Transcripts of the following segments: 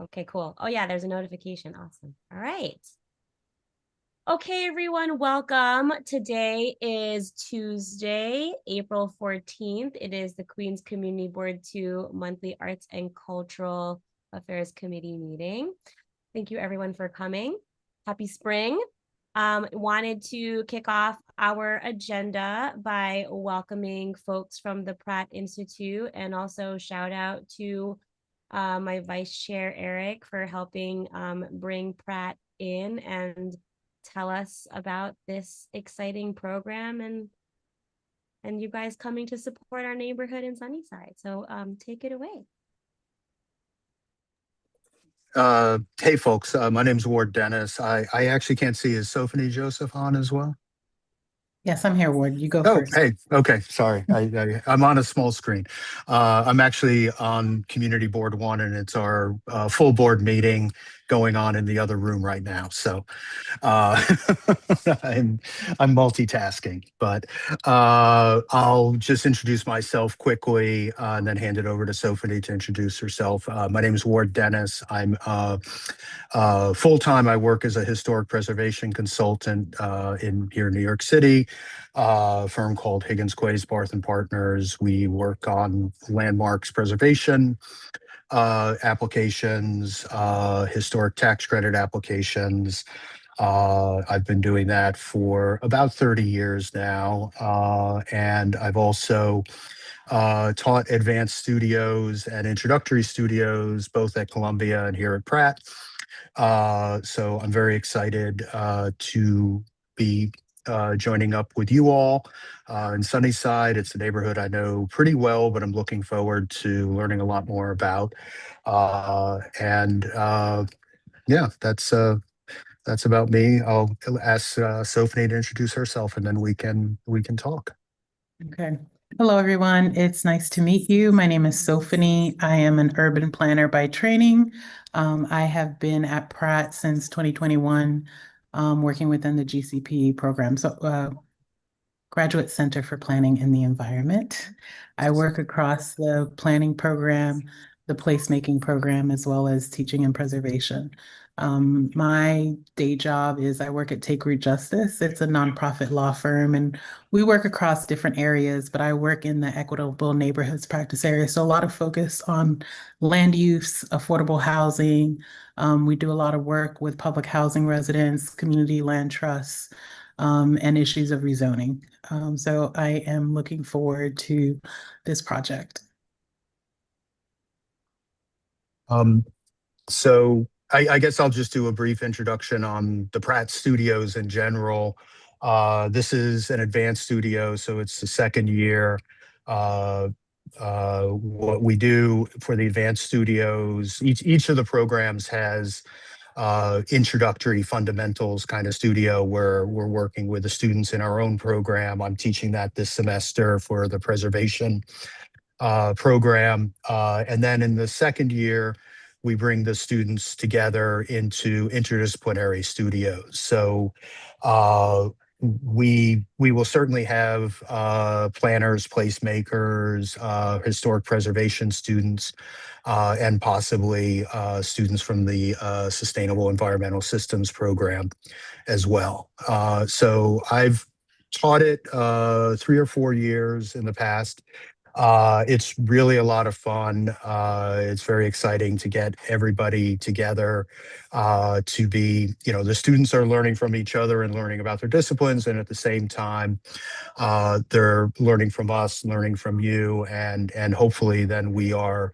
Okay, cool. Oh yeah, there's a notification. Awesome. All right. Okay, everyone, welcome. Today is Tuesday, April 14th. It is the Queens Community Board 2 Monthly Arts and Cultural Affairs Committee meeting. Thank you everyone for coming. Happy spring. Wanted to kick off our agenda by welcoming folks from the Pratt Institute and also shout out to my vice chair, Eric, for helping bring Pratt in and tell us about this exciting program and you guys coming to support our neighborhood in Sunnyside. So take it away. Hey folks, my name's Ward Dennis. I actually can't see. Is Sophie Joseph on as well? Yes, I'm here, Ward. You go Oh, first. hey, okay, sorry. I'm on a small screen. I'm actually on Community Board 1, and it's our full board meeting going on in the other room right now. So uh, I'm multitasking, but I'll just introduce myself quickly and then hand it over to Sophie to introduce herself. My name is Ward Dennis. I'm full-time. I work as a historic preservation consultant here in New York City. A firm called Higgins Quays Barth and Partners. We work on landmarks preservation applications, historic tax credit applications. I've been doing that for about 30 years now. And I've also taught advanced studios and introductory studios, both at Columbia and here at Pratt. So I'm very excited to be joining up with you all in Sunnyside. It's a neighborhood I know pretty well, but I'm looking forward to learning a lot more about. Yeah, that's about me. I'll ask Sophie to introduce herself, and then we can talk. Okay. Hello, everyone. It's nice to meet you. My name is Sophie. I am an urban planner by training. I have been at Pratt since 2021, working within the GCP program, so Graduate Center for Planning and the Environment. I work across the planning program, the placemaking program, as well as teaching and preservation. My day job is I work at Take Root Justice. It's a nonprofit law firm, and we work across different areas, but I work in the equitable neighborhoods practice area. So a lot of focus on land use, affordable housing. We do a lot of work with public housing residents, community land trusts, and issues of rezoning. So I am looking forward to this project. So I guess I'll just do a brief introduction on the Pratt Studios in general. This is an advanced studio, so it's the second year. What we do for the advanced studios, each of the programs has introductory fundamentals kind of studio where we're working with the students in our own program. I'm teaching that this semester for the preservation program. And then in the second year, we bring the students together into interdisciplinary studios. So we will certainly have planners, placemakers, historic preservation students, and possibly students from the Sustainable Environmental Systems program as well. So I've taught it 3 or 4 years in the past. It's really a lot of fun. It's very exciting to get everybody together to be, the students are learning from each other and learning about their disciplines. And at the same time, they're learning from us, learning from you, and hopefully then we are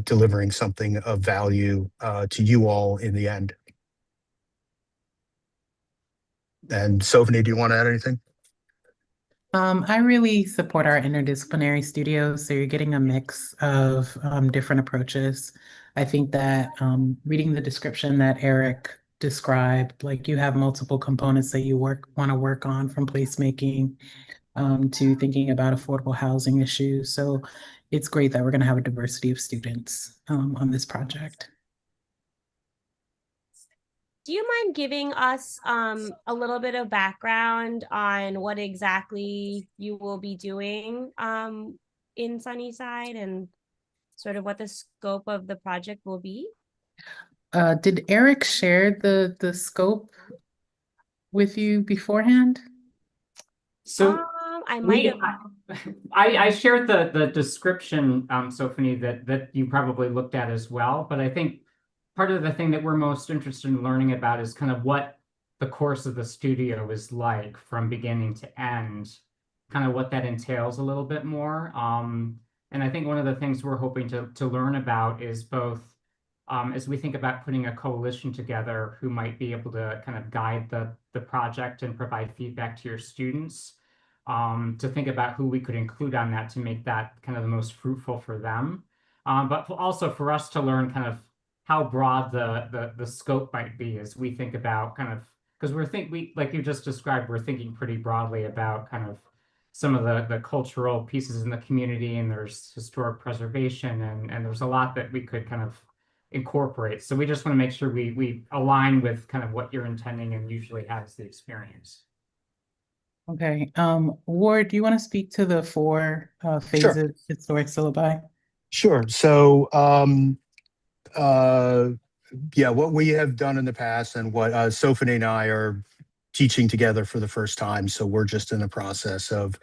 delivering something of value to you all in the end. And Sophie, do you want to add anything? I really support our interdisciplinary studios, so you're getting a mix of different approaches. I think that reading the description that Eric described, like you have multiple components that you want to work on, from placemaking to thinking about affordable housing issues. So it's great that we're going to have a diversity of students on this project. Do you mind giving us a little bit of background on what exactly you will be doing in Sunnyside and sort of what the scope of the project will be? Did Eric share the scope with you beforehand? So I might have. I shared the description, Sophie, that you probably looked at as well. But I think part of the thing that we're most interested in learning about is kind of what the course of the studio is like from beginning to end, kind of what that entails a little bit more. And I think one of the things we're hoping to learn about is both as we think about putting a coalition together who might be able to kind of guide the project and provide feedback to your students, to think about who we could include on that to make that kind of the most fruitful for them. But also for us to learn kind of how broad the scope might be as we think about kind of, because we like you just described, we're thinking pretty broadly about kind of some of the cultural pieces in the community, and there's historic preservation, and there's a lot that we could kind of incorporate. So we just want to make sure we align with kind of what you're intending and usually has the experience. Okay. Ward, do you want to speak to the four Sure. phases historic syllabi? Sure. So, yeah, what we have done in the past and what Sophie and I are teaching together for the first time. So we're just in the process of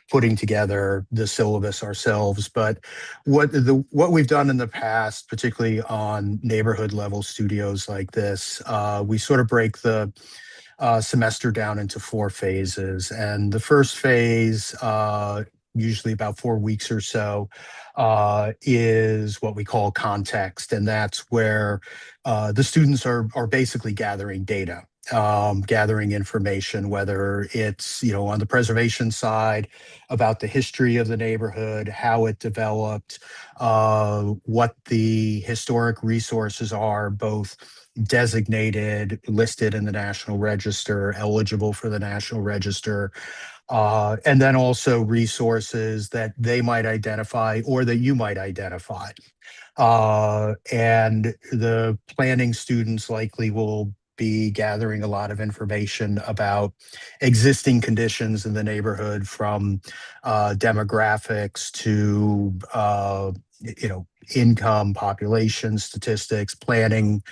putting together the syllabus ourselves. But what we've done in the past, particularly on neighborhood level studios like this, we sort of break the semester down into 4 phases. And the first phase, usually about 4 weeks or so, is what we call context. And that's where the students are basically gathering data, gathering information, whether it's, on the preservation side about the history of the neighborhood, how it developed, what the historic resources are, both designated, listed in the National Register, eligible for the National Register, and then also resources that they might identify or that you might identify. And the planning students likely will be gathering a lot of information about existing conditions in the neighborhood, from demographics to income, population statistics, planning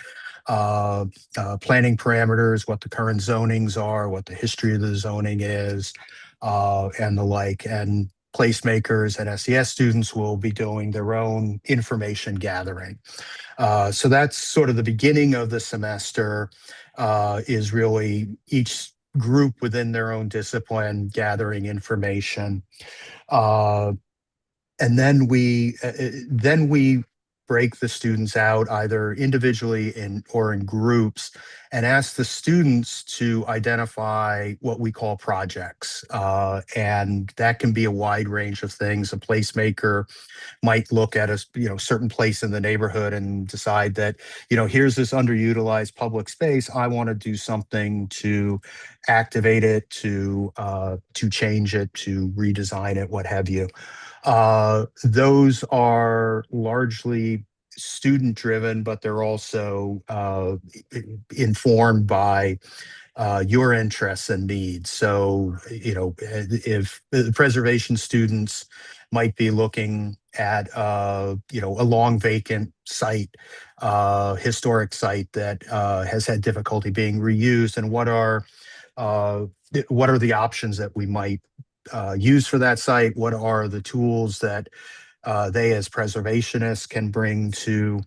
parameters, what the current zonings are, what the history of the zoning is, and the like. And placemakers and SES students will be doing their own information gathering. So that's sort of the beginning of the semester, is really each group within their own discipline gathering information. And then we break the students out either individually or in groups, and ask the students to identify what we call projects. And that can be a wide range of things. A placemaker might look at a certain place in the neighborhood and decide that, here's this underutilized public space. I want to do something to activate it, to change it, to redesign it, what have you. Those are largely student driven, but they're also informed by your interests and needs. So, if the preservation students might be looking at, a long vacant site, historic site that has had difficulty being reused, and what are the options that we might use for that site? What are the tools that they as preservationists can bring to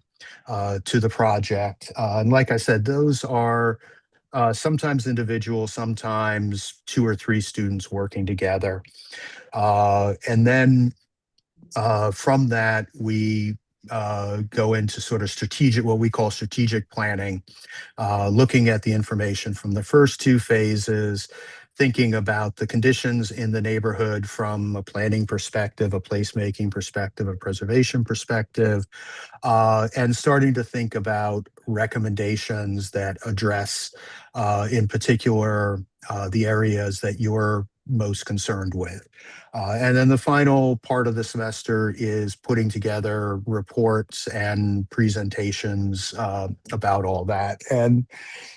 the project? And like I said, those are sometimes individual, sometimes 2 or 3 students working together. And then from that, we go into sort of what we call strategic planning, looking at the information from the first 2 phases, thinking about the conditions in the neighborhood from a planning perspective, a placemaking perspective, a preservation perspective, and starting to think about recommendations that address, in particular, the areas that you're most concerned with. And then the final part of the semester is putting together reports and presentations about all that. And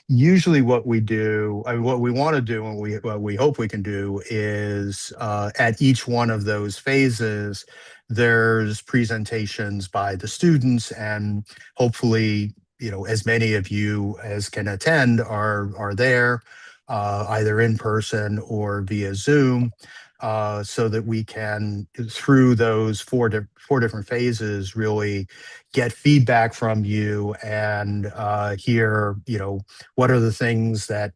usually what we do, what we want to do, and what we hope we can do is, at each one of those phases, there's presentations by the students, and hopefully as many of you as can attend are there, either in person or via Zoom, so that we can, through those four different phases, really get feedback from you and hear, what are the things that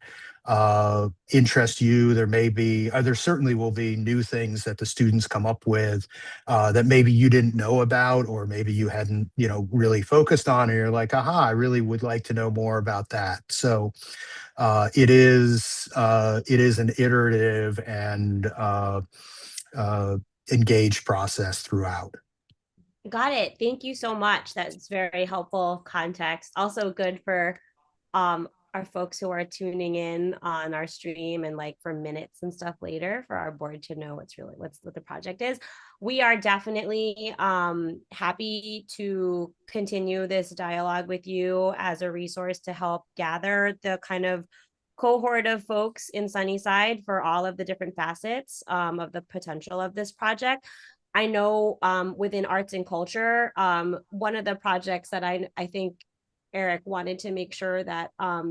interest you. There certainly will be new things that the students come up with that maybe you didn't know about, or maybe you hadn't, really focused on, and you're like, aha, I really would like to know more about that. So it is an iterative and engaged process throughout. Got it. Thank you so much. That's very helpful context. Also good for our folks who are tuning in on our stream and like for minutes and stuff later, for our board to know what the project is. We are definitely happy to continue this dialogue with you as a resource to help gather the kind of cohort of folks in Sunnyside for all of the different facets of the potential of this project. I know within arts and culture, one of the projects that I think Eric wanted to make sure that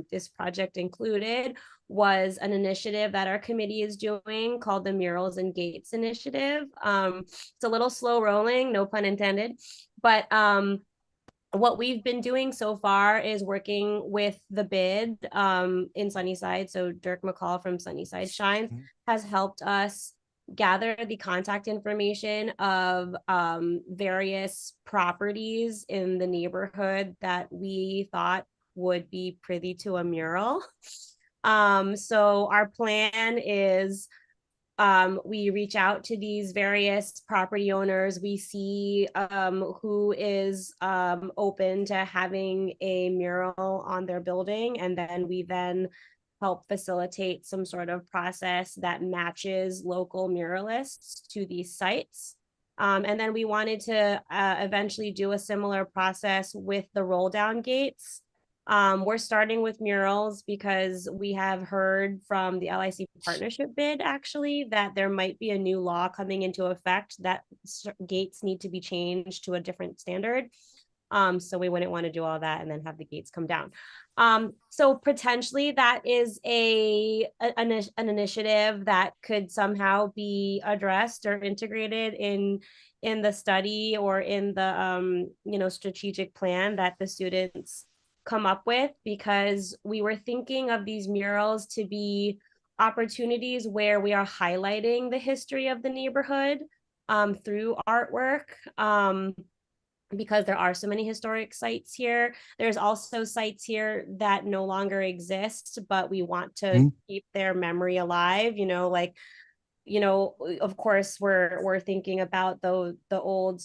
this project included was an initiative that our committee is doing called the Murals and Gates Initiative. It's a little slow rolling, no pun intended, but what we've been doing so far is working with the bid in Sunnyside. So Dirk McCall from Sunnyside Shines has helped us gather the contact information of various properties in the neighborhood that we thought would be privy to a mural. So our plan is we reach out to these various property owners. We see who is open to having a mural on their building, and then we help facilitate some sort of process that matches local muralists to these sites. And then we wanted to eventually do a similar process with the roll down gates. We're starting with murals because we have heard from the LIC partnership bid actually that there might be a new law coming into effect that gates need to be changed to a different standard. So we wouldn't want to do all that and then have the gates come down. So potentially that is an initiative that could somehow be addressed or integrated in the study or in the strategic plan that the students come up with, because we were thinking of these murals to be opportunities where we are highlighting the history of the neighborhood through artwork. Because there are so many historic sites here. There's also sites here that no longer exist, but we want to keep their memory alive. Of course, we're thinking about the old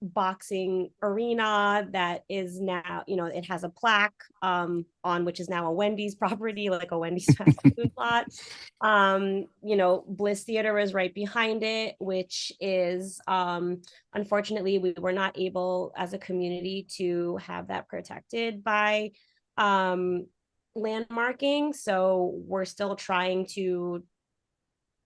boxing arena that is now, it has a plaque on which is now a Wendy's property, like a Wendy's fast food lot. Bliss Theater is right behind it, which is unfortunately we were not able as a community to have that protected by landmarking. So we're still trying to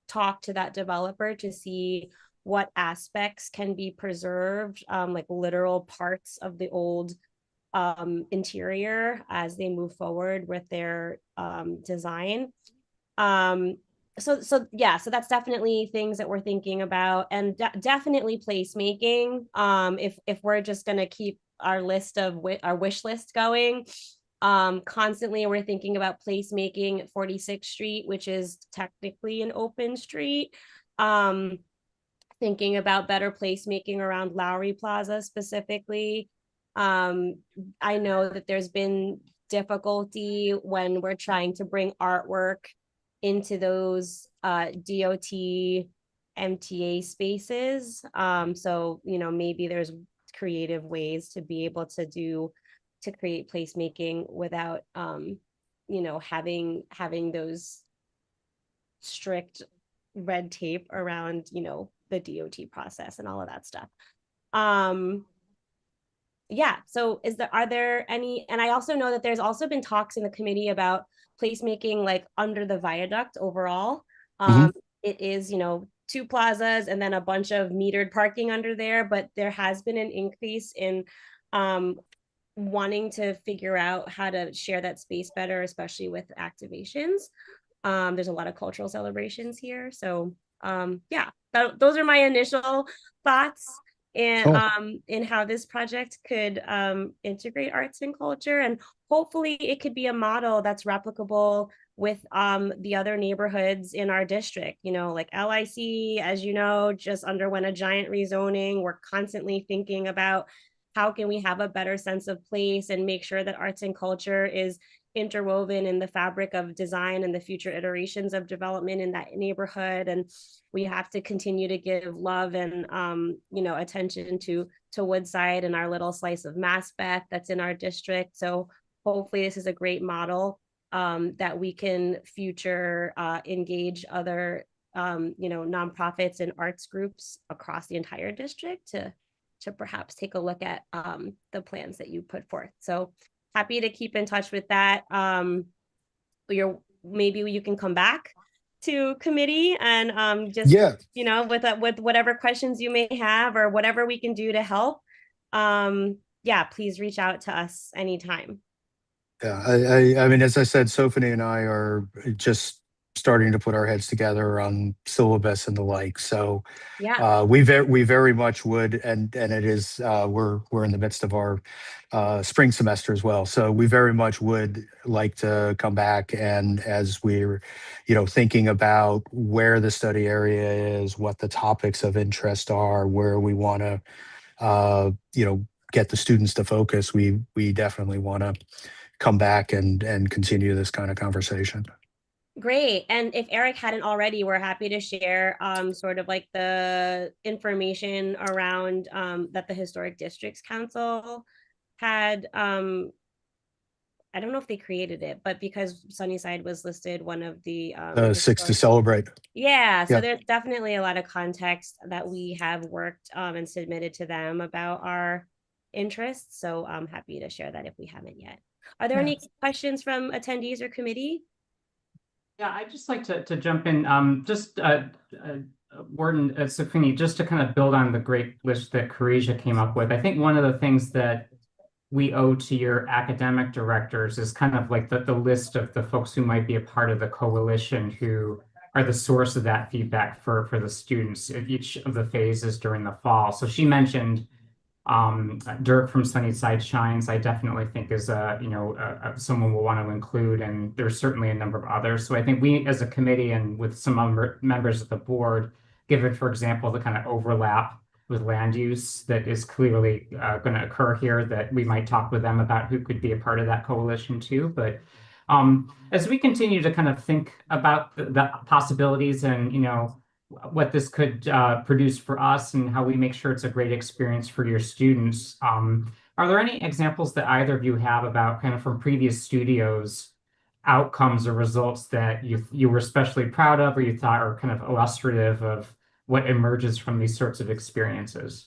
talk to that developer to see what aspects can be preserved, like literal parts of the old interior as they move forward with their design. So that's definitely things that we're thinking about, and definitely placemaking. If we're just going to keep our list of our wish list going, constantly we're thinking about placemaking at 46th Street, which is technically an open street. Thinking about better placemaking around Lowry Plaza specifically. I know that there's been difficulty when we're trying to bring artwork into those DOT MTA spaces. So, maybe there's creative ways to be able to create placemaking without, having those strict red tape around, the DOT process and all of that stuff. So are there any, and I also know that there's also been talks in the committee about placemaking like under the viaduct overall. It is, 2 plazas and then a bunch of metered parking under there, but there has been an increase in wanting to figure out how to share that space better, especially with activations. There's a lot of cultural celebrations here. So yeah, those are my initial thoughts and Cool. in how this project could integrate arts and culture, and hopefully it could be a model that's replicable with the other neighborhoods in our district. You know, like LIC, as you know, just underwent a giant rezoning. We're constantly thinking about how can we have a better sense of place and make sure that arts and culture is interwoven in the fabric of design and the future iterations of development in that neighborhood. And we have to continue to give love and you know, attention to Woodside and our little slice of Maspeth that's in our district. So hopefully this is a great model that we can future engage other you know, nonprofits and arts groups across the entire district to perhaps take a look at the plans that you put forth. So happy to keep in touch with that. Maybe you can come back to committee and just, Yeah. you know, with whatever questions you may have or whatever we can do to help. Yeah, please reach out to us anytime. Yeah, I mean, as I said, Sophie and I are just starting to put our heads together on syllabus and the like. So Yeah, we very much would, and it is we're in the midst of our spring semester as well. So we very much would like to come back, and as we're, you know, thinking about where the study area is, what the topics of interest are, where we want to you know, get the students to focus, we definitely want to come back and continue this kind of conversation. great. And if Eric hadn't already, we're happy to share sort of like the information around that the Historic Districts Council had I don't know if they created it, but because Sunnyside was listed one of the Six to historic, celebrate. yeah, so Yeah. there's definitely a lot of context that we have worked and submitted to them about our interests. So I'm happy to share that if we haven't yet. Are there any Yes. questions from attendees or committee? Yeah, I'd just like to jump in, Warden Sophie, just to kind of build on the great list that Kharesia came up with. I think one of the things that we owe to your academic directors is kind of like the list of the folks who might be a part of the coalition who are the source of that feedback for the students at each of the phases during the fall. So she mentioned Dirk from Sunnyside Shines, I definitely think is someone we'll want to include, and there's certainly a number of others. So I think we as a committee and with some members of the board, given, for example, the kind of overlap with land use that is clearly going to occur here, that we might talk with them about who could be a part of that coalition too. But as we continue to kind of think about the possibilities and, you know, what this could produce for us and how we make sure it's a great experience for your students. Are there any examples that either of you have about kind of from previous studios outcomes or results that you were especially proud of or you thought are kind of illustrative of what emerges from these sorts of experiences?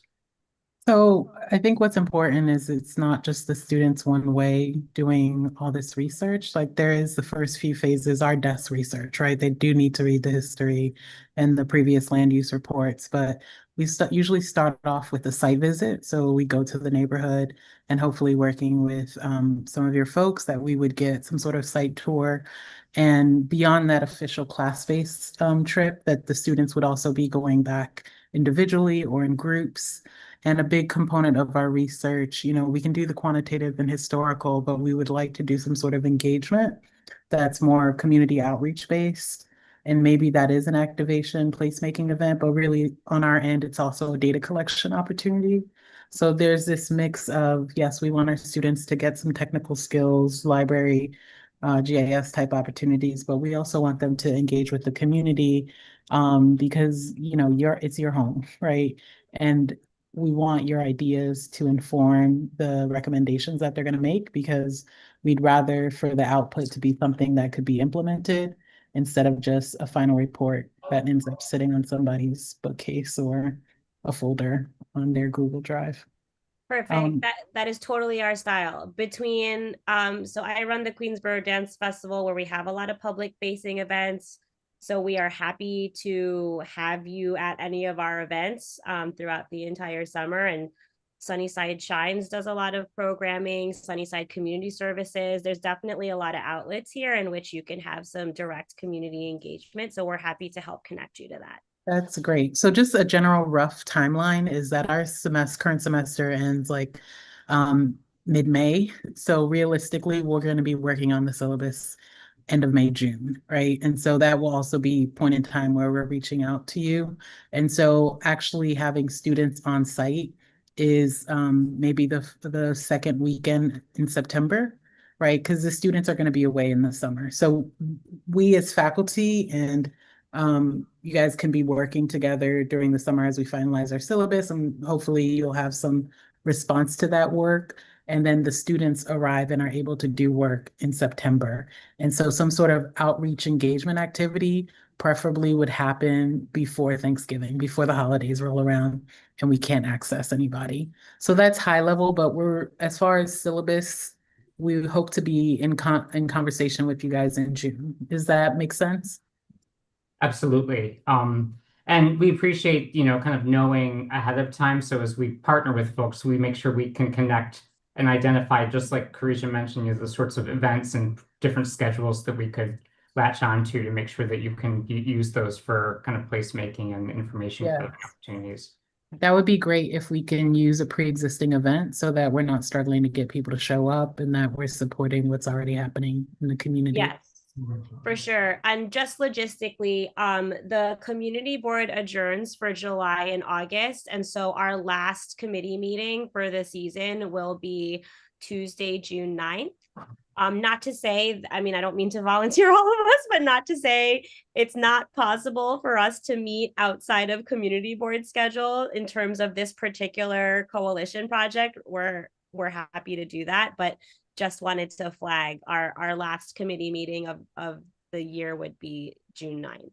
So I think what's important is it's not just the students one way doing all this research. Like there is the first few phases are desk research, right? They do need to read the history and the previous land use reports, but we usually start off with a site visit. So we go to the neighborhood and hopefully working with some of your folks that we would get some sort of site tour. And beyond that official class-based trip, that the students would also be going back individually or in groups. And a big component of our research, you know, we can do the quantitative and historical, but we would like to do some sort of engagement that's more community outreach based. And maybe that is an activation placemaking event, but really on our end, it's also a data collection opportunity. So there's this mix of, yes, we want our students to get some technical skills, library, GIS type opportunities, but we also want them to engage with the community because, you know, it's your home, right? And we want your ideas to inform the recommendations that they're going to make because we'd rather for the output to be something that could be implemented instead of just a final report that ends up sitting on somebody's bookcase or a folder on their Google Drive. Perfect. That is totally our style. Between so I run the Queensboro Dance Festival where we have a lot of public facing events. So we are happy to have you at any of our events throughout the entire summer. And Sunnyside Shines does a lot of programming, Sunnyside Community Services. There's definitely a lot of outlets here in which you can have some direct community engagement. So we're happy to help connect you to that. That's great. So just a general rough timeline is that our current semester ends like mid-May. So realistically, we're going to be working on the syllabus end of May, June, right? And so that will also be point in time where we're reaching out to you. And so actually having students on site is maybe the second weekend in September, right? Because the students are going to be away in the summer. So we as faculty and you guys can be working together during the summer as we finalize our syllabus, and hopefully you'll have some response to that work. And then the students arrive and are able to do work in September. And so some sort of outreach engagement activity preferably would happen before Thanksgiving, before the holidays roll around and we can't access anybody. So that's high level, but as far as syllabus, we hope to be in conversation with you guys in June. Does that make sense? Absolutely. And we appreciate, kind of knowing ahead of time. So as we partner with folks, we make sure we can connect and identify, just like Carisha mentioned, the sorts of events and different schedules that we could latch on to make sure that you can use those for kind of placemaking and information Yes. opportunities. That would be great if we can use a pre-existing event so that we're not struggling to get people to show up and that we're supporting what's already happening in the community. Yes. For sure. And just logistically, the community board adjourns for July and August. And so our last committee meeting for the season will be Tuesday, June 9th. Not to say, I don't mean to volunteer all of us, but not to say it's not possible for us to meet outside of community board schedule in terms of this particular coalition project. We're happy to do that, but just wanted to flag our last committee meeting of the year would be June 9th.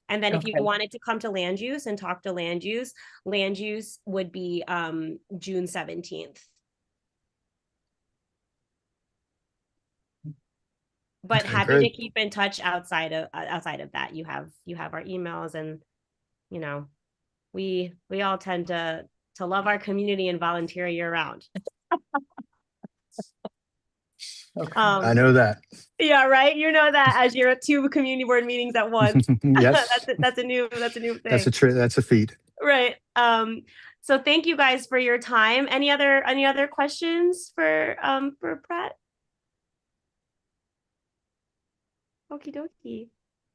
And then if you wanted to come to land use and talk to land use would be June 17th. But Okay, happy great. to keep in touch outside of that. You have our emails, and we all tend to love our community and volunteer year round. I know that. Yeah, right. You know that as you're at 2 community board meetings at once. Yes. that's a new thing. That's a feat. Right. So thank you guys for your time. Any other questions for Pratt? Okie dokie.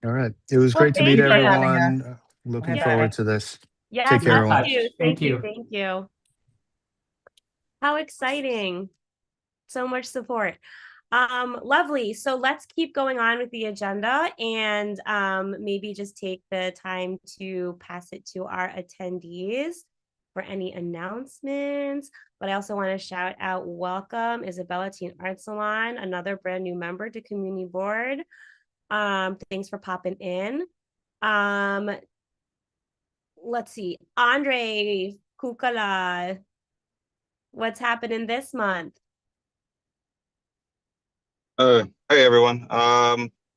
All right. It was Well, great to thank meet you. everyone. Looking Yeah. forward to this. Yes, Take care, us everyone. too. Thank you. Thank you. How exciting. So much support. Lovely. So let's keep going on with the agenda and maybe just take the time to pass it to our attendees for any announcements. But I also want to shout out, welcome Isabella Teen Art Salon, another brand new member to Community Board. Thanks for popping in. Let's see, Andre Kukala, what's happening this month? Hey everyone.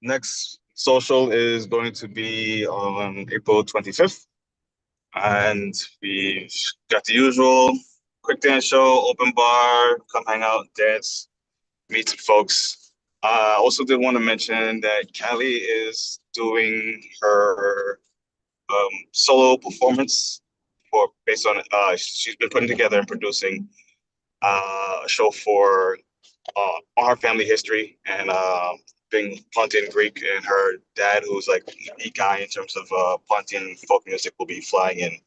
Next social is going to be on April 25th. And we got the usual quick dance show, open bar, come hang out, dance, meet some folks. I also did want to mention that Callie is doing her solo performance based on she's been putting together and producing a show for our family history and being Pontian Greek, and her dad, who's like a unique guy in terms of Pontian folk music, will be flying in.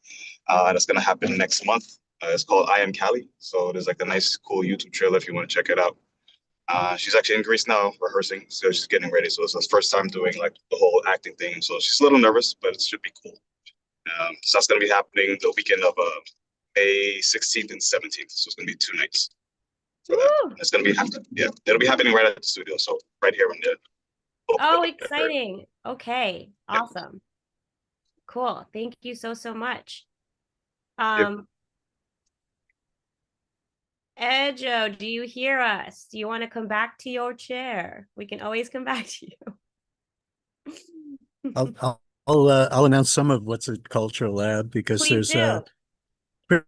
And it's gonna happen next month. It's called I Am Callie. So there's like a nice, cool YouTube trailer if you want to check it out. She's actually in Greece now rehearsing, so she's getting ready. So it's her first time doing like the whole acting thing. So she's a little nervous, but it should be cool. So that's gonna be happening the weekend of May 16th and 17th. So it's gonna be 2 nights. It's gonna be it'll be happening right at the studio, so right here in the Oh, exciting. Okay, awesome. Cool. Thank you so much. Ejo, do you hear us? Do you want to come back to your chair? We can always come back to you. I'll announce some of what's at Cultural Lab because Please there's do.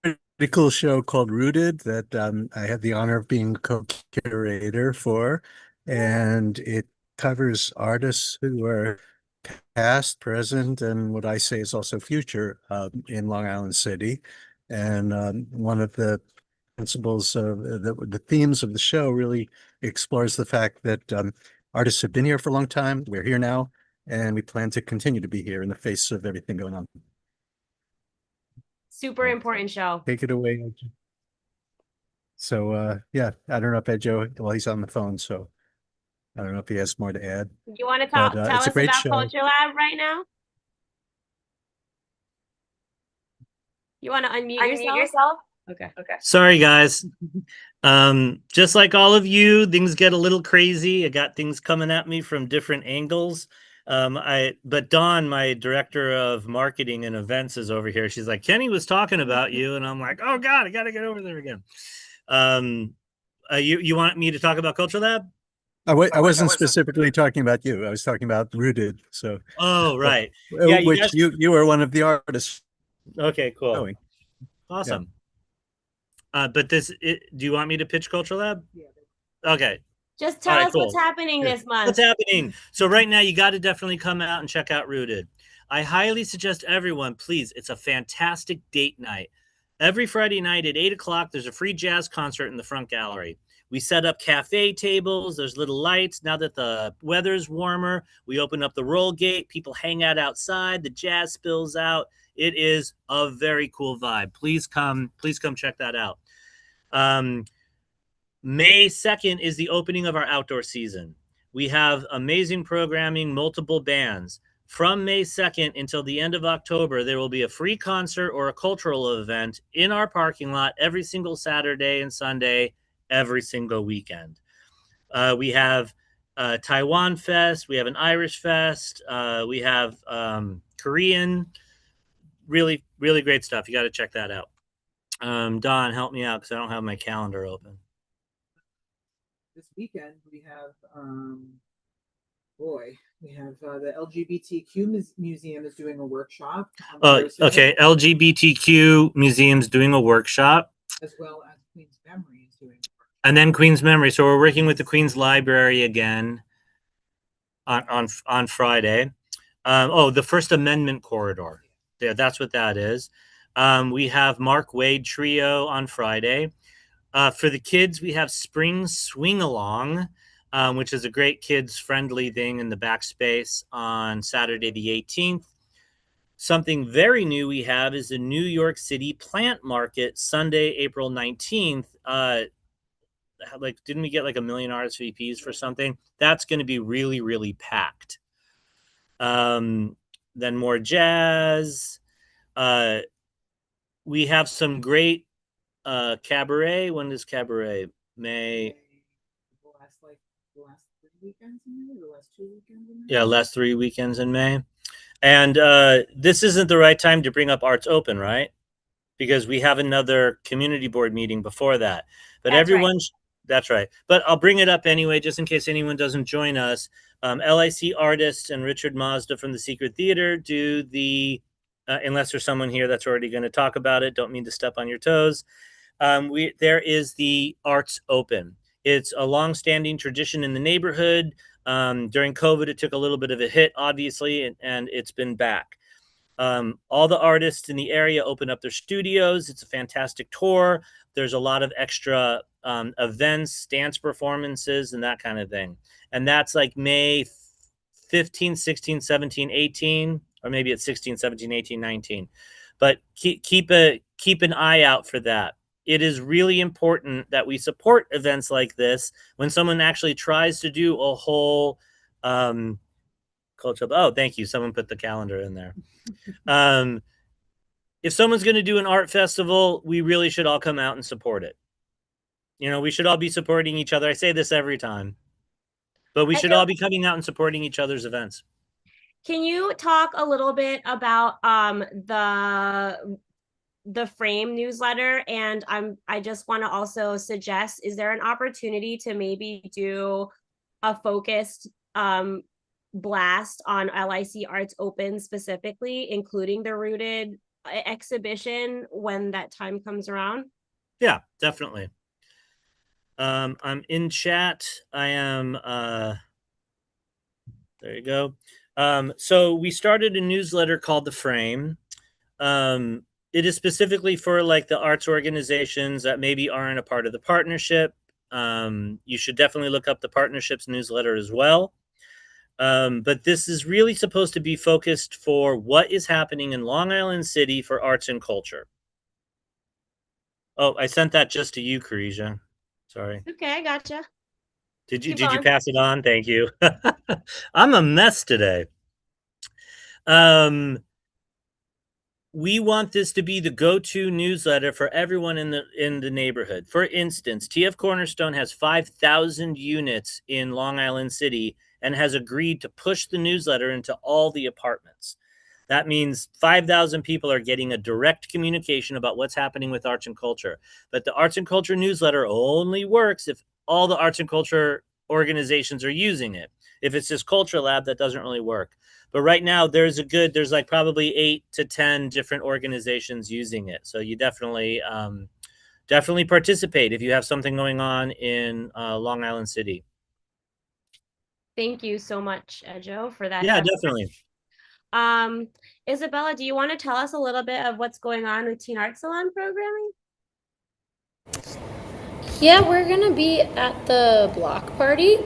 pretty pretty cool show called Rooted that I had the honor of being co-curator for, and it covers artists who are past, present, and what I say is also future in Long Island City. And one of the principles of the themes of the show really explores the fact that artists have been here for a long time. We're here now, and we plan to continue to be here in the face of everything going on. Super important show. Take it away. Ed. So yeah, I don't know if Ed Joe, well, he's on the phone, so I don't know if he has more to add. You want to But, tell it's a us great about show. Culture Lab right now? You want to unmute yourself? Okay. Sorry, guys. Just like all of you, things get a little crazy. I got things coming at me from different angles. But Dawn, my director of marketing and events, is over here. She's like, Kenny was talking about you, and I'm like, oh God, I got to get over there again. You want me to talk about Culture Lab? I wasn't specifically talking about you. I was talking about Rooted. So. Oh, right. Yeah, you were one of the artists. Okay, cool. Showing. Awesome. Yeah. But do you want me to pitch Culture Lab? Yeah. Okay. Just tell us what's happening this month. What's happening? So right now, you got to definitely come out and check out Rooted. I highly suggest everyone, please. It's a fantastic date night. Every Friday night at 8 o'clock, there's a free jazz concert in the front gallery. We set up cafe tables. There's little lights. Now that the weather's warmer, we open up the roll gate. People hang out outside. The jazz spills out. It is a very cool vibe. Please come check that out. May 2nd is the opening of our outdoor season. We have amazing programming, multiple bands. From May 2nd until the end of October, there will be a free concert or a cultural event in our parking lot every single Saturday and Sunday, every single weekend. We have Taiwan Fest. We have an Irish Fest. We have Korean. Really, really great stuff. You got to check that out. Don, help me out because I don't have my calendar open. This weekend we have the LGBTQ museum is doing a workshop. Okay. LGBTQ museum's doing a workshop, as well as Queen's Memory is doing. And then Queen's Memory. So we're working with the Queen's Library again on Friday. The First Amendment Corridor. Yeah, that's what that is. We have Mark Wade Trio on Friday. For the kids, we have Spring Swing Along, which is a great kids-friendly thing in the backspace on Saturday the 18th. Something very new we have is the New York City Plant Market, Sunday, April 19th. Didn't we get like 1 million RSVPs for something? That's going to be really, really packed. Then more jazz. We have some great cabaret. When does cabaret? May. The last 3 weekends in May, the last 2 weekends in May? Yeah, last 3 weekends in May. And this isn't the right time to bring up Arts Open, right? Because we have another community board meeting before that. But that's right. But I'll bring it up anyway, just in case anyone doesn't join us. LIC artists and Richard Mazda from the Secret Theater do the, unless there's someone here that's already going to talk about it, don't mean to step on your toes. There is the Arts Open. It's a long-standing tradition in the neighborhood. During COVID, it took a little bit of a hit, obviously, and it's been back. All the artists in the area open up their studios. It's a fantastic tour. There's a lot of extra events, dance performances, and that kind of thing. And that's like May 15, 16, 17, 18, or maybe it's 16, 17, 18, 19. But keep an eye out for that. It is really important that we support events like this when someone actually tries to do a whole culture. Oh, thank you. Someone put the calendar in there. If someone's going to do an art festival, we really should all come out and support it. We should all be supporting each other. I say this every time, but we should all be coming out and supporting each other's events. Can you talk a little bit about the Frame newsletter? And I just want to also suggest, is there an opportunity to maybe do a focused blast on LIC Arts Open specifically, including the Rooted exhibition when that time comes around? Yeah, definitely. I'm in chat. I am there you go. So we started a newsletter called The Frame. It is specifically for like the arts organizations that maybe aren't a part of the partnership. You should definitely look up the partnerships newsletter as well. But this is really supposed to be focused for what is happening in Long Island City for arts and culture. Oh, I sent that just to you, Karija. Sorry. Okay, I gotcha. Did you Keep going. pass it on? Thank you. I'm a mess today. We want this to be the go-to newsletter for everyone in the neighborhood. For instance, TF Cornerstone has 5,000 units in Long Island City and has agreed to push the newsletter into all the apartments. That means 5,000 people are getting a direct communication about what's happening with arts and culture. But the arts and culture newsletter only works if all the arts and culture organizations are using it. If it's just Culture Lab, that doesn't really work. But right now, there's like probably 8 to 10 different organizations using it. So you definitely participate if you have something going on in Long Island City. Thank you so much, Joe, for that. Yeah, definitely. Isabella, do you want to tell us a little bit of what's going on with Teen Art Salon programming? Yeah, we're gonna be at the block party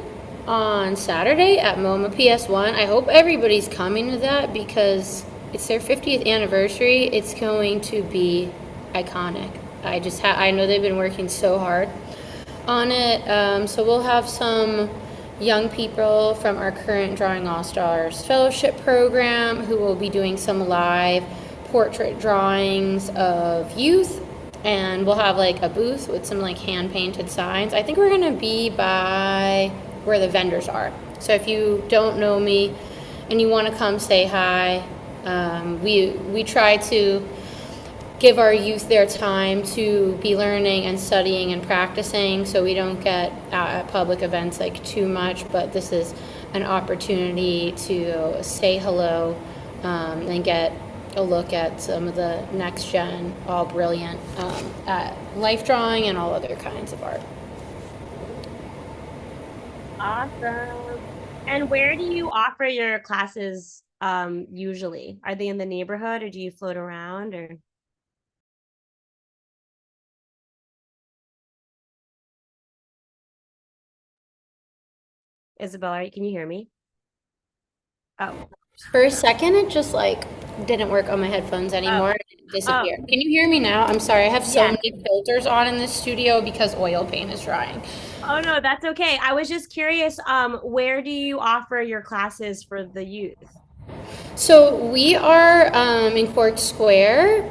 on Saturday at MoMA PS1. I hope everybody's coming to that because it's their 50th anniversary. It's going to be iconic. I know they've been working so hard on it. So we'll have some young people from our current Drawing All Stars Fellowship program who will be doing some live portrait drawings of youth, and we'll have like a booth with some like hand painted signs. I think we're gonna be by where the vendors are. So if you don't know me and you want to come say hi, we try to give our youth their time to be learning and studying and practicing, so we don't get out at public events like too much, but this is an opportunity to say hello and get a look at some of the next gen, all brilliant at life drawing and all other kinds of art. Awesome. And where do you offer your classes usually? Are they in the neighborhood or do you float around or? Isabella, can you hear me? Oh. For a second, it just like didn't work on my headphones anymore. It disappeared. Can you hear me now? I'm sorry. I have so many filters on in this studio because oil paint is drying. Oh no, that's okay. I was just curious, where do you offer your classes for the youth? So we are in Court Square,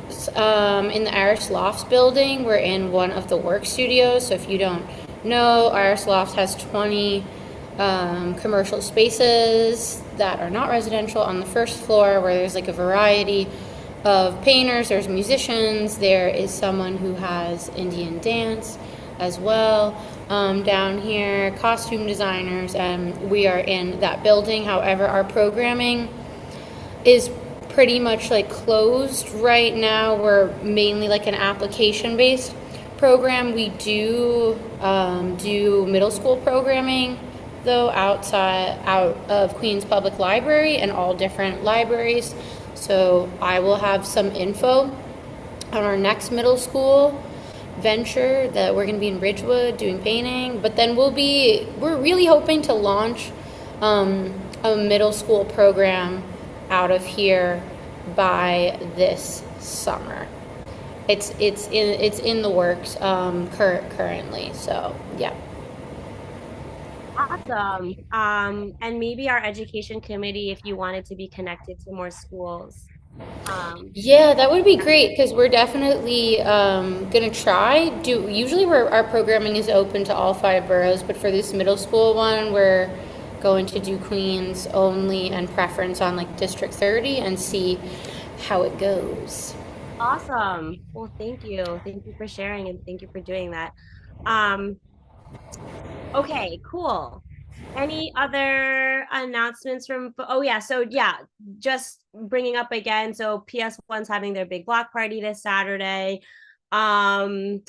in the Iris Lofts building. We're in one of the work studios. So if you don't know, Iris Lofts has 20 commercial spaces that are not residential on the first floor, where there's like a variety of painters, there's musicians, there is someone who has Indian dance as well down here, costume designers, and we are in that building. However, our programming is pretty much like closed right now. We're mainly like an application-based program. We do middle school programming though out of Queens Public Library and all different libraries. So I will have some info on our next middle school venture that we're going to be in Ridgewood doing painting, but then we're really hoping to launch a middle school program out of here by this summer. It's in the works currently. So yeah. Awesome. And maybe our education committee, if you wanted to be connected to more schools. Yeah, that would be great because we're definitely gonna try. Usually our programming is open to all 5 boroughs, but for this middle school one, we're going to do Queens only and preference on like District 30 and see how it goes. Awesome. Well, thank you. Thank you for sharing and thank you for doing that. Okay, cool. Any other announcements from, oh yeah, so yeah, just bringing up again, so PS1's having their big block party this Saturday. Queensboro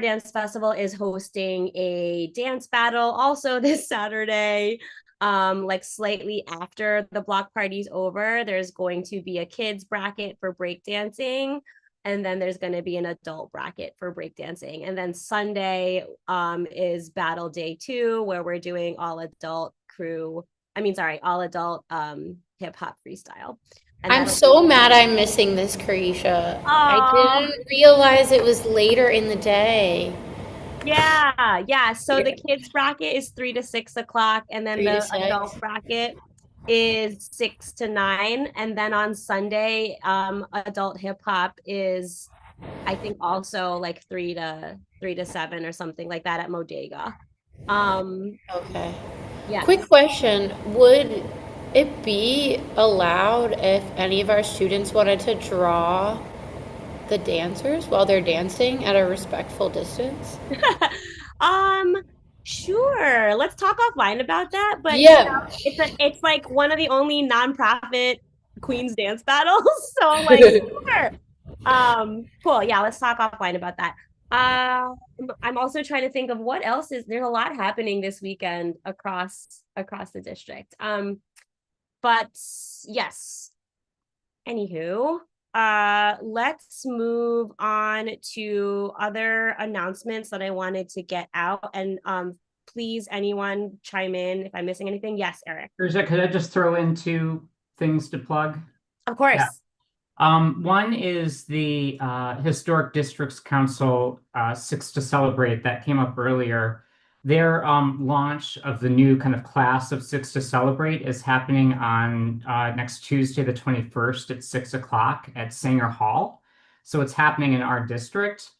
Dance Festival is hosting a dance battle also this Saturday. Like slightly after the block party's over, there's going to be a kids bracket for breakdancing, and then there's going to be an adult bracket for breakdancing. And then Sunday is battle day 2, where we're doing all adult hip hop freestyle. And I'm so mad I'm missing this, Carisha. I didn't realize it was later in the day. Yeah. So the kids bracket is 3 to 6 o'clock, and then 3 to the 6. adult bracket is 6 to 9. And then on Sunday, adult hip hop is, I think, also like 3 to 7 or something like that at Bodega. Okay. Yeah. Quick question. Would it be allowed if any of our students wanted to draw the dancers while they're dancing at a respectful distance? Sure. Let's talk offline about that. But Yeah. it's like one of the only nonprofit Queens dance battles. So like, sure. Cool. Yeah, let's talk offline about that. I'm also trying to think of what else there's a lot happening this weekend across the district. But yes. Anywho, let's move on to other announcements that I wanted to get out. And please, anyone chime in if I'm missing anything. Yes, Eric. Rizza, could I just throw in 2 things to plug? Of course. Yeah. One is the Historic Districts Council 6 to Celebrate that came up earlier. Their launch of the new kind of class of 6 to Celebrate is happening on next Tuesday, the 21st at 6 o'clock at Sanger Hall. So it's happening in our district.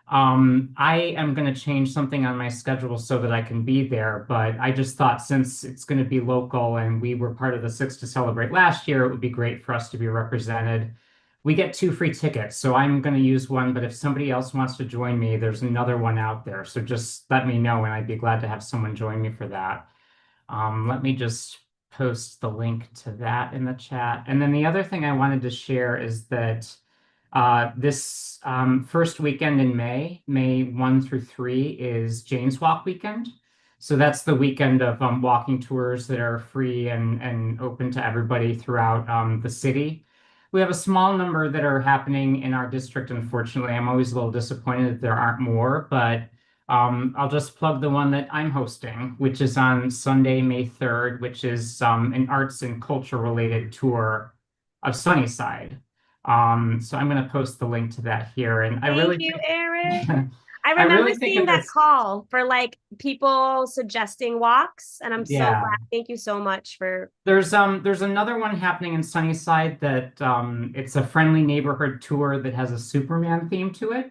I am going to change something on my schedule so that I can be there, but I just thought since it's going to be local and we were part of the 6 to Celebrate last year, it would be great for us to be represented. We get 2 free tickets, so I'm going to use one, but if somebody else wants to join me, there's another one out there. So just let me know and I'd be glad to have someone join me for that. Let me just post the link to that in the chat. And then the other thing I wanted to share is that this first weekend in May 1 through 3 is Jane's Walk weekend. So that's the weekend of walking tours that are free and open to everybody throughout the city. We have a small number that are happening in our district, unfortunately. I'm always a little disappointed that there aren't more, but I'll just plug the one that I'm hosting, which is on Sunday, May 3rd, which is an arts and culture related tour of Sunnyside. So I'm going to post the link to that here. And Thank you, Eric. I remember seeing that call for like people suggesting walks, and I'm so glad. Thank you so much for. There's another one happening in Sunnyside that it's a friendly neighborhood tour that has a Superman theme to it.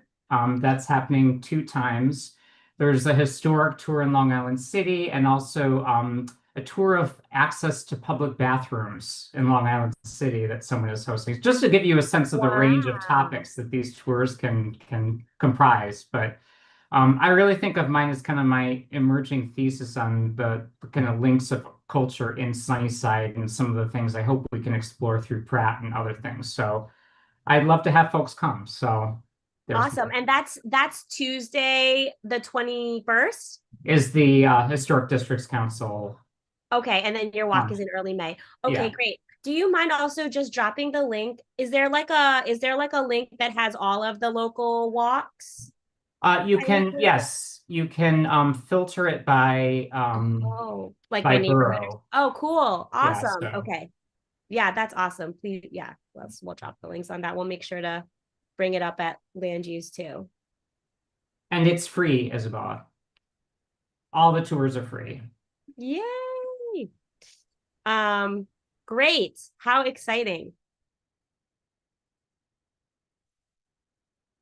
That's happening 2 times. There's a historic tour in Long Island City, and also a tour of access to public bathrooms in Long Island City that someone is hosting, just to give you a sense of the range of topics that these tours can comprise. But I really think of mine as kind of my emerging thesis on the kind of links of culture in Sunnyside and some of the things I hope we can explore through Pratt and other things. So I'd love to have folks come. So awesome. And that's Tuesday, the 21st is the Historic Districts Council. Okay, and then your walk is in early May. Okay, great. Do you mind also just dropping the link? Is there like a link that has all of the local walks? You can, yes, you can filter it by like by my neighborhood. borough. Oh, cool. Awesome. Yeah, so. Okay. Yeah, that's awesome. Please, yeah, we'll drop the links on that. We'll make sure to bring it up at land use too. And it's free, Isabella. All the tours are free. Yay. Great. How exciting.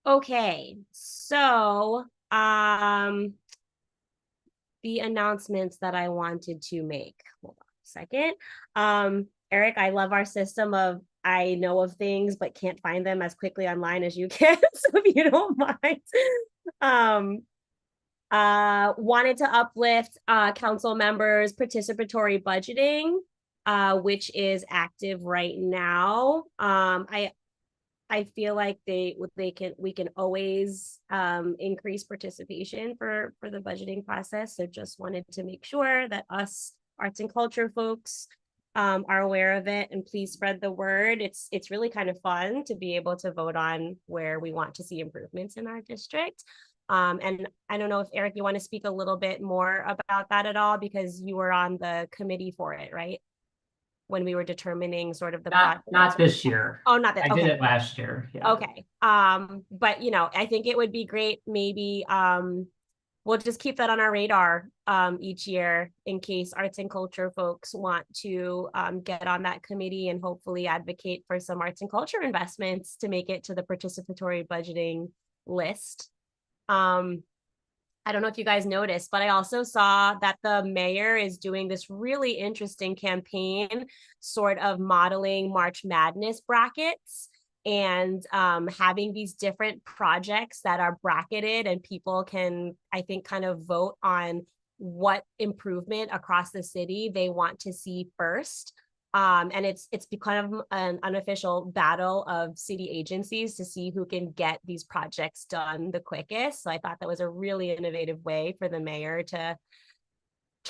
Okay, so the announcements that I wanted to make. Hold on a second. Eric, I love our system of I know of things but can't find them as quickly online as you can. So if you don't mind. Wanted to uplift council members' participatory budgeting, which is active right now. I feel like we can always increase participation for the budgeting process. So just wanted to make sure that us arts and culture folks are aware of it, and please spread the word. It's really kind of fun to be able to vote on where we want to see improvements in our district. And I don't know if Eric, you want to speak a little bit more about that at all, because you were on the committee for it, right? When we were determining sort of the Not this year. Oh, not that. I did it last year. Yeah. Okay. But I think it would be great. Maybe we'll just keep that on our radar each year in case arts and culture folks want to get on that committee and hopefully advocate for some arts and culture investments to make it to the participatory budgeting list. I don't know if you guys noticed, but I also saw that the mayor is doing this really interesting campaign, sort of modeling March Madness brackets and having these different projects that are bracketed, and people can, I think, kind of vote on what improvement across the city they want to see first. And it's kind of an unofficial battle of city agencies to see who can get these projects done the quickest. So I thought that was a really innovative way for the mayor to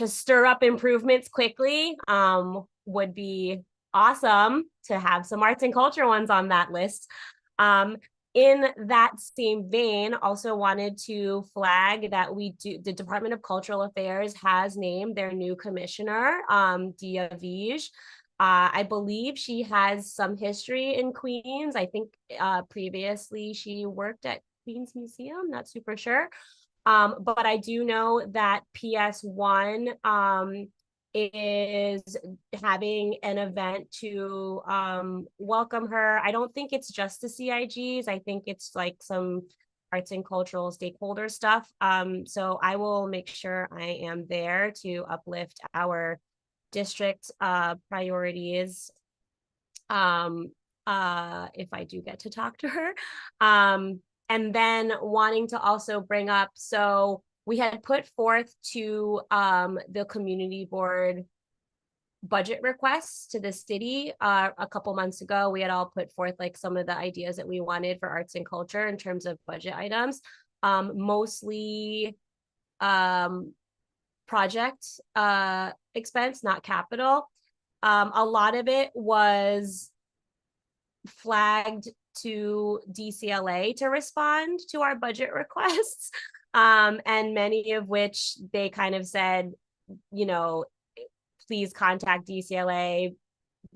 stir up improvements quickly. Would be awesome to have some arts and culture ones on that list. In that same vein, also wanted to flag that the Department of Cultural Affairs has named their new commissioner, Dia Vij. I believe she has some history in Queens. I think previously she worked at Queens Museum, not super sure. But I do know that PS1 is having an event to welcome her. I don't think it's just the CIGs. I think it's like some arts and cultural stakeholder stuff. So I will make sure I am there to uplift our district priorities if I do get to talk to her. And then wanting to also bring up, so we had put forth to the community board budget requests to the city a couple months ago. We had all put forth like some of the ideas that we wanted for arts and culture in terms of budget items, mostly project expense, not capital. A lot of it was flagged to DCLA to respond to our budget requests, and many of which they kind of said, please contact DCLA.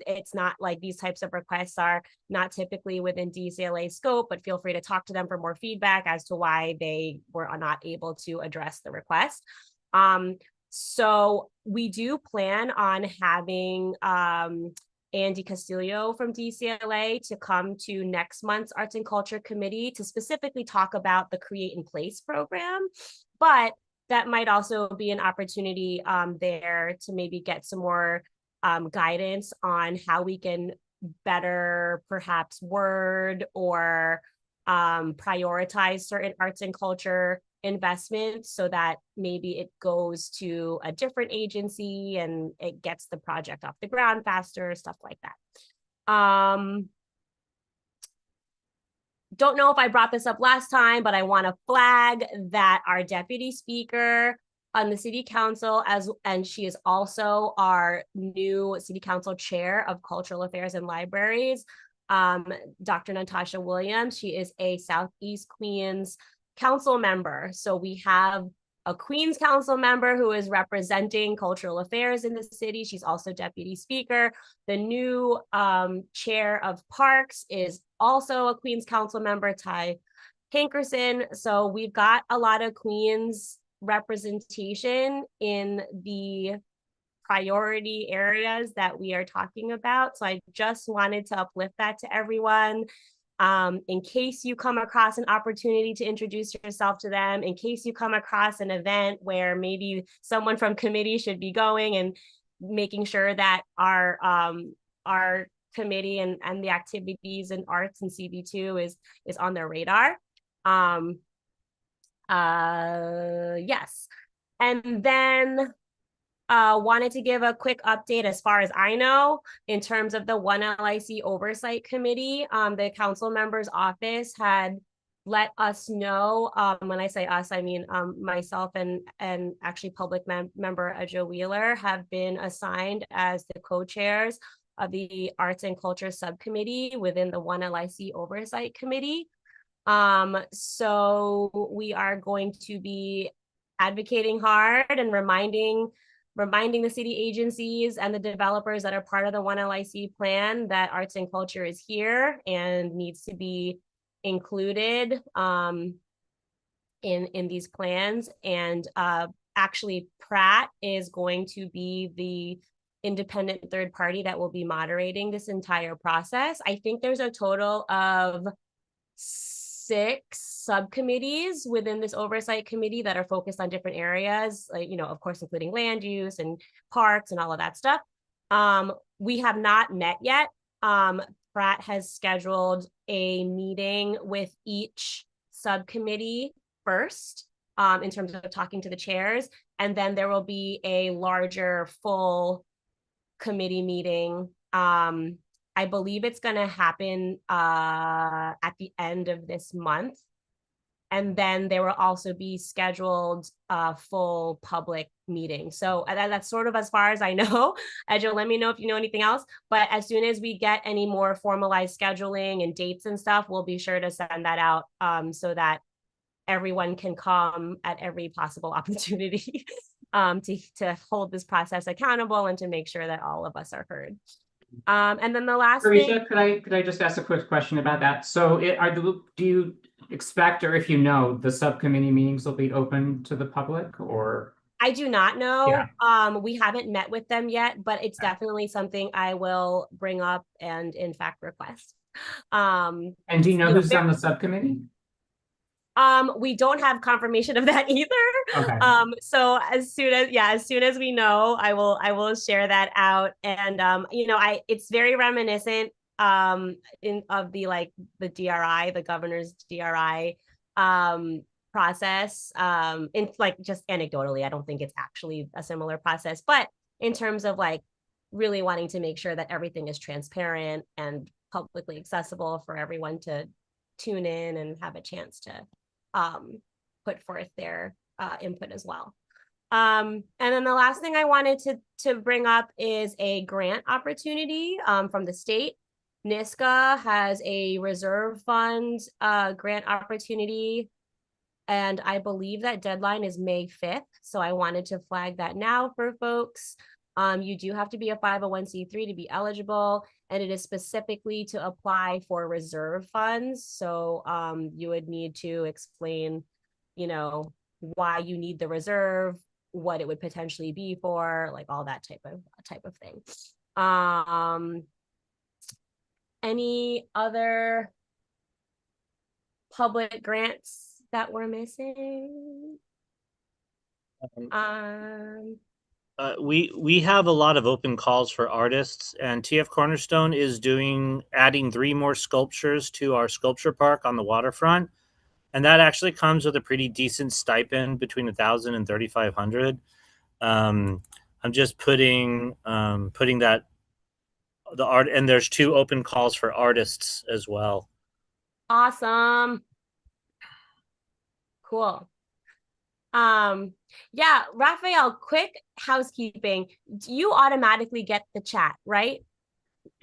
It's not like these types of requests are not typically within DCLA scope, but feel free to talk to them for more feedback as to why they were not able to address the request. So we do plan on having Andy Castillo from DCLA to come to next month's Arts and Culture Committee to specifically talk about the Create in Place program, but that might also be an opportunity there to maybe get some more guidance on how we can better perhaps word or prioritize certain arts and culture investments so that maybe it goes to a different agency and it gets the project off the ground faster, stuff like that. Don't know if I brought this up last time, but I want to flag that our deputy speaker on the city council, and she is also our new city council chair of cultural affairs and libraries, Dr. Natasha Williams. She is a Southeast Queens council member. So we have a Queens council member who is representing cultural affairs in the city. She's also deputy speaker. The new chair of parks is also a Queens council member, Ty Hankerson. So we've got a lot of Queens representation in the priority areas that we are talking about. So I just wanted to uplift that to everyone. In case you come across an opportunity to introduce yourself to them, in case you come across an event where maybe someone from committee should be going, and making sure that our committee and the activities and arts and CB2 is on their radar. Yes. And then wanted to give a quick update as far as I know in terms of the One LIC Oversight Committee. The council member's office had let us know, when I say us, I mean myself and actually public member Joe Wheeler have been assigned as the co-chairs of the Arts and Culture Subcommittee within the One LIC Oversight Committee. So we are going to be advocating hard and reminding the city agencies and the developers that are part of the One LIC plan that arts and culture is here and needs to be included in these plans. And actually Pratt is going to be the independent third party that will be moderating this entire process. I think there's a total of 6 subcommittees within this oversight committee that are focused on different areas, like, of course, including land use and parks and all of that stuff. We have not met yet. Pratt has scheduled a meeting with each subcommittee first, in terms of talking to the chairs, and then there will be a larger full committee meeting. I believe it's going to happen at the end of this month. And then there will also be scheduled full public meeting. So that's sort of as far as I know. Joe, let me know if you know anything else. But as soon as we get any more formalized scheduling and dates and stuff, we'll be sure to send that out so that everyone can come at every possible opportunity to hold this process accountable and to make sure that all of us are heard. And then the last thing, could I just ask a quick question about that? So do you expect, or if you know, the subcommittee meetings will be open to the public, or? I do not know. Yeah. We haven't met with them yet, but it's definitely something I will bring up and in fact request. And do you know who's on the subcommittee? We don't have confirmation of that either. Okay. So as soon as we know, I will share that out. And it's very reminiscent of the DRI, the governor's DRI process. In just anecdotally, I don't think it's actually a similar process, but in terms of really wanting to make sure that everything is transparent and publicly accessible for everyone to tune in and have a chance to put forth their input as well. And then the last thing I wanted to bring up is a grant opportunity from the state. NISCA has a reserve fund grant opportunity, and I believe that deadline is May 5th. So I wanted to flag that now for folks. You do have to be a 501c3 to be eligible, and it is specifically to apply for reserve funds. So you would need to explain, why you need the reserve, what it would potentially be for, all that type of thing. Any other public grants that we're missing? We have a lot of open calls for artists, and TF Cornerstone is adding 3 more sculptures to our sculpture park on the waterfront, and that actually comes with a pretty decent stipend between $1,000 and $3,500. I'm just putting that the art, and there's 2 open calls for artists as well. Awesome. Cool. Yeah, Raphael, quick housekeeping. You automatically get the chat, right?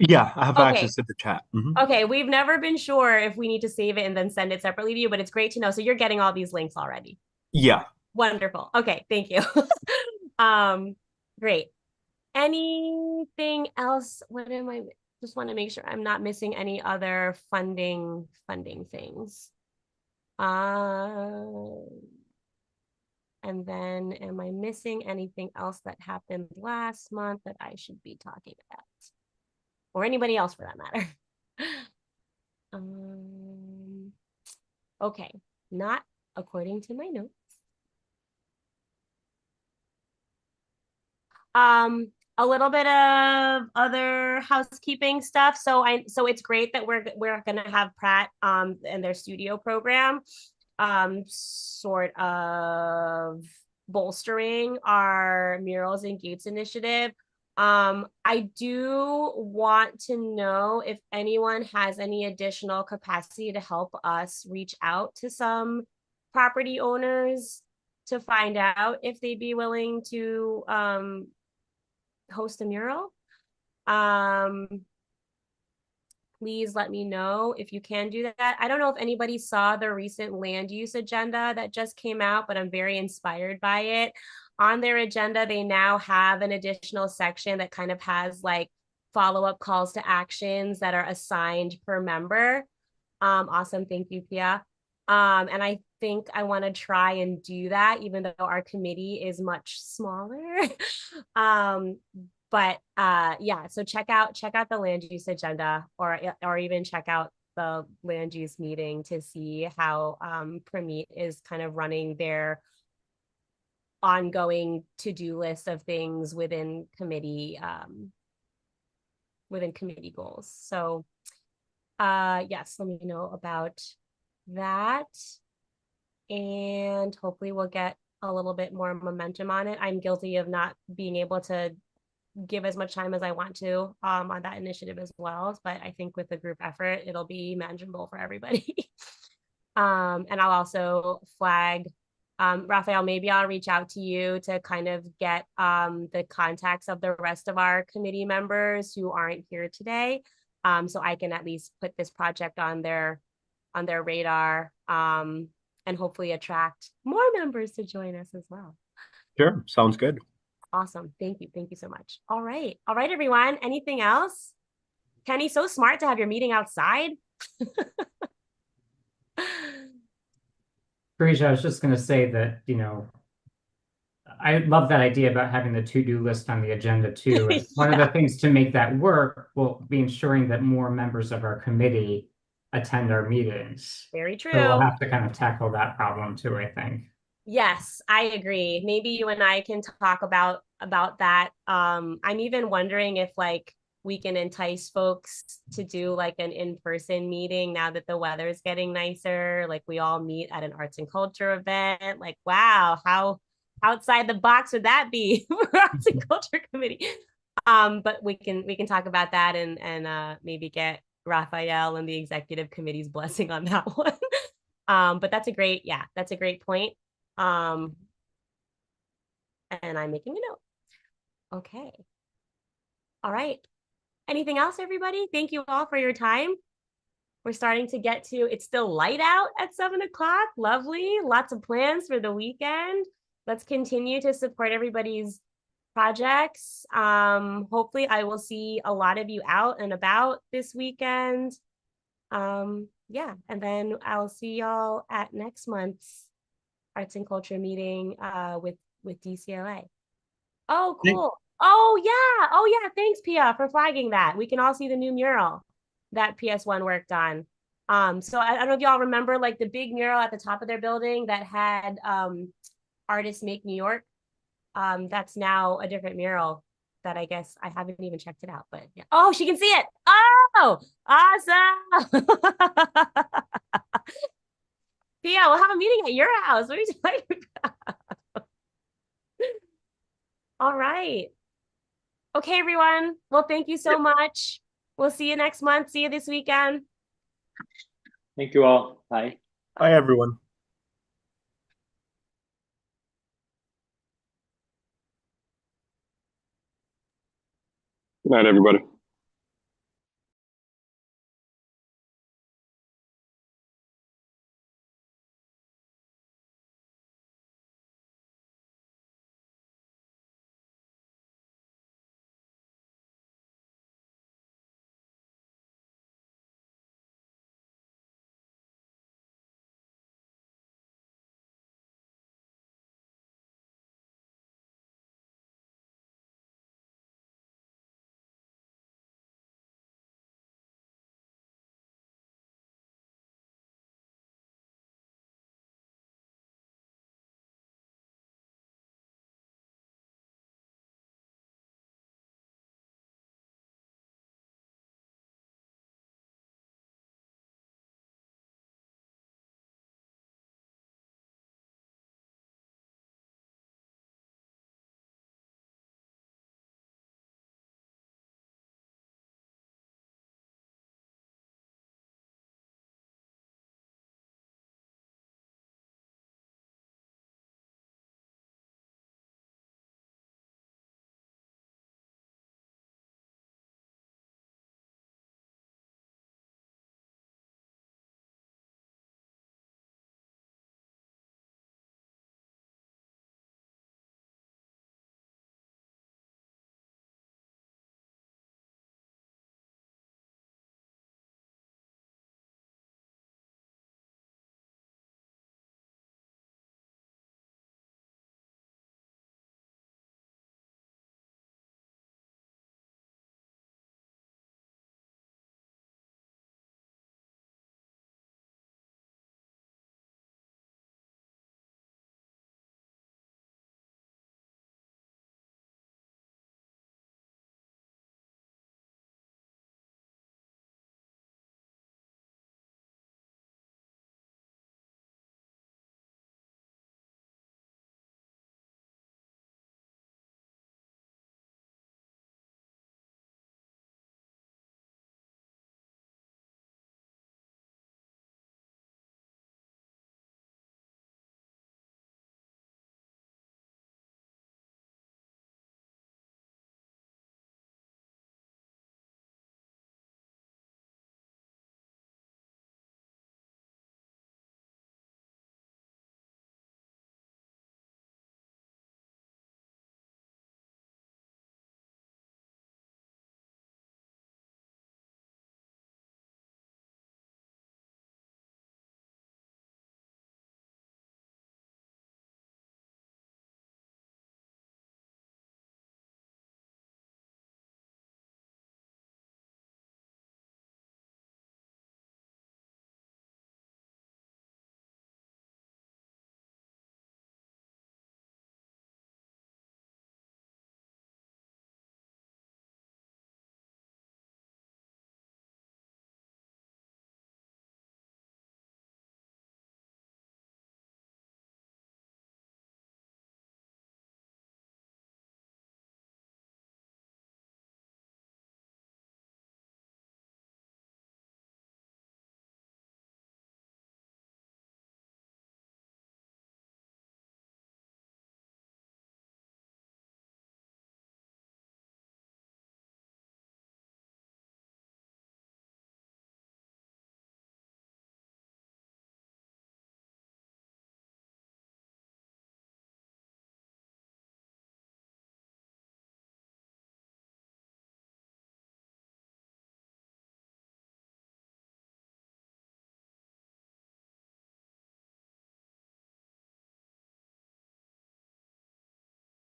Yeah, I have Okay. access to the chat. Mhm. Okay, we've never been sure if we need to save it and then send it separately to you, but it's great to know. So you're getting all these links already. Yeah. Wonderful. Okay, thank you. Great. Anything else? Just want to make sure I'm not missing any other funding things. And then am I missing anything else that happened last month that I should be talking about? Or anybody else for that matter? Okay, not according to my notes. A little bit of other housekeeping stuff. So it's great that we're gonna have Pratt and their studio program. sort of bolstering our Murals and Gates initiative. I do want to know if anyone has any additional capacity to help us reach out to some property owners to find out if they'd be willing to host a mural. Please let me know if you can do that. I don't know if anybody saw the recent land use agenda that just came out, but I'm very inspired by it. On their agenda, they now have an additional section that kind of has like follow-up calls to actions that are assigned per member. Awesome, thank you, Pia. And I think I want to try and do that, even though our committee is much smaller. But yeah, so check out the land use agenda, or even check out the land use meeting to see how Prameet is kind of running their ongoing to-do list of things within committee goals. So yes, let me know about that, and hopefully we'll get a little bit more momentum on it. I'm guilty of not being able to give as much time as I want to on that initiative as well, but I think with the group effort it'll be manageable for everybody. And I'll also flag Raphael, maybe I'll reach out to you to kind of get the contacts of the rest of our committee members who aren't here today, so I can at least put this project on their radar, and hopefully attract more members to join us as well. Sure, sounds good. Awesome. Thank you. Thank you so much. All right, everyone. Anything else? Kenny, so smart to have your meeting outside. Parisha, I was just going to say that, I love that idea about having the to-do list on the agenda too. And one of the things to make that work will be ensuring that more members of our committee attend our meetings. Very true. So we'll have to kind of tackle that problem too, I think. Yes, I agree. Maybe you and I can talk about that. I'm even wondering if like we can entice folks to do like an in-person meeting now that the weather is getting nicer. Like we all meet at an arts and culture event. Like, wow, how outside the box would that be for arts and culture committee? But we can talk about that and maybe get Raphael and the executive committee's blessing on that one. But that's a great point. And I'm making a note. Okay. All right. Anything else, everybody? Thank you all for your time. We're starting to get to, it's still light out at 7 o'clock. Lovely. Lots of plans for the weekend. Let's continue to support everybody's projects. Hopefully I will see a lot of you out and about this weekend. Yeah, and then I'll see y'all at next month's Arts and Culture meeting with DCLA. Oh, cool. Oh yeah. Thanks, Pia, for flagging that. We can all see the new mural that PS1 worked on. So I don't know if y'all remember like the big mural at the top of their building that had Artists Make New York. That's now a different mural that I guess I haven't even checked it out, but yeah. Oh, she can see it. Oh, awesome. Pia, we'll have a meeting at your house. What are you talking about? All right. Okay, everyone. Well, thank you so much. We'll see you next month. See you this weekend. Thank you all. Bye. Bye, everyone. Good night, everybody.